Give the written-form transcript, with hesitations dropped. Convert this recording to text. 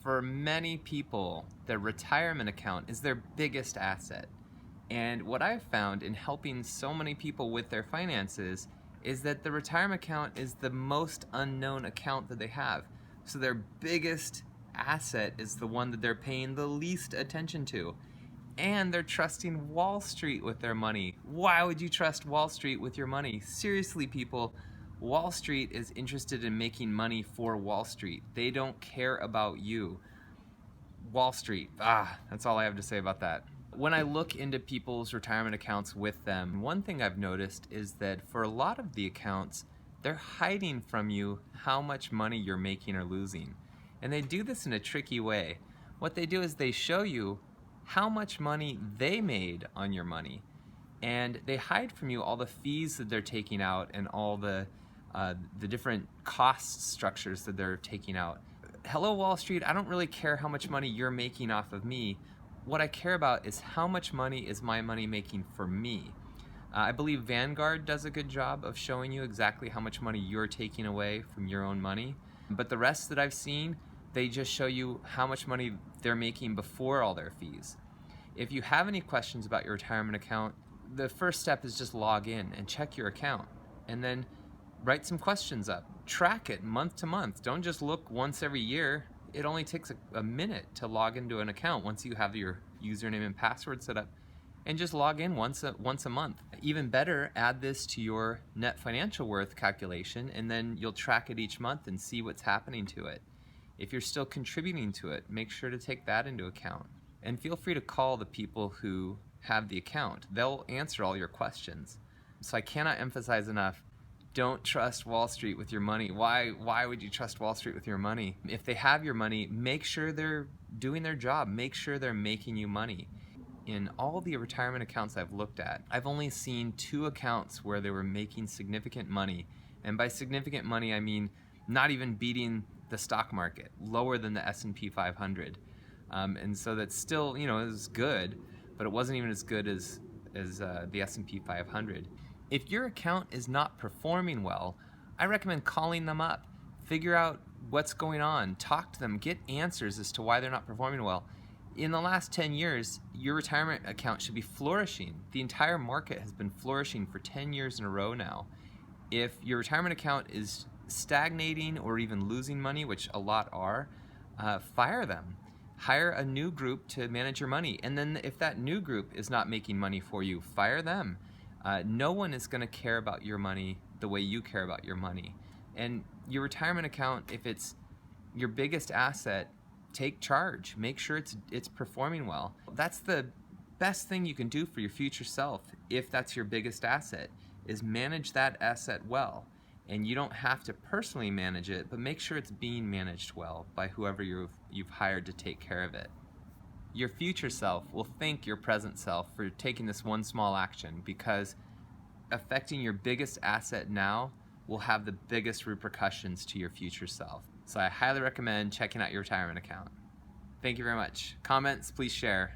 For many people, their retirement account is their biggest asset. And what I've found in helping so many people with their finances is that the retirement account is the most unknown account that they have. So their biggest asset is the one that they're paying the least attention to. And they're trusting Wall Street with their money. Why would you trust Wall Street with your money? Seriously, people, Wall Street is interested in making money for Wall Street. They don't care about you. Wall Street, that's all I have to say about that. When I look into people's retirement accounts with them, one thing I've noticed is that for a lot of the accounts, they're hiding from you how much money you're making or losing. And they do this in a tricky way. What they do is they show you how much money they made on your money, and they hide from you all the fees that they're taking out and all the different cost structures that they're taking out. Hello, Wall Street, I don't really care how much money you're making off of me. What I care about is how much money is my money making for me. I believe Vanguard does a good job of showing you exactly how much money you're taking away from your own money, but the rest that I've seen, they just show you how much money they're making before all their fees. If you have any questions about your retirement account, the first step is just log in and check your account, and then write some questions up. Track it month to month. Don't just look once every year. It only takes a minute to log into an account once you have your username and password set up, and just log in once a month. Even better, add this to your net financial worth calculation, and then you'll track it each month and see what's happening to it. If you're still contributing to it, make sure to take that into account. And feel free to call the people who have the account. They'll answer all your questions. So I cannot emphasize enough, don't trust Wall Street with your money. Why would you trust Wall Street with your money? If they have your money, make sure they're doing their job. Make sure they're making you money. In all the retirement accounts I've looked at, I've only seen 2 accounts where they were making significant money. And by significant money, I mean not even beating the stock market, lower than the S&P 500. And so that's still, is good, but it wasn't even as good as the S&P 500. If your account is not performing well, I recommend calling them up, figure out what's going on, talk to them, get answers as to why they're not performing well. In the last 10 years, your retirement account should be flourishing. The entire market has been flourishing for 10 years in a row now. If your retirement account is stagnating or even losing money, which a lot are, fire them. Hire a new group to manage your money. And then if that new group is not making money for you, fire them. No one is going to care about your money the way you care about your money. And your retirement account, if it's your biggest asset, take charge. Make sure it's performing well. That's the best thing you can do for your future self, if that's your biggest asset, is manage that asset well. And you don't have to personally manage it, but make sure it's being managed well by whoever you've hired to take care of it. Your future self will thank your present self for taking this one small action, because affecting your biggest asset now will have the biggest repercussions to your future self. So I highly recommend checking out your retirement account. Thank you very much. Comments, please share.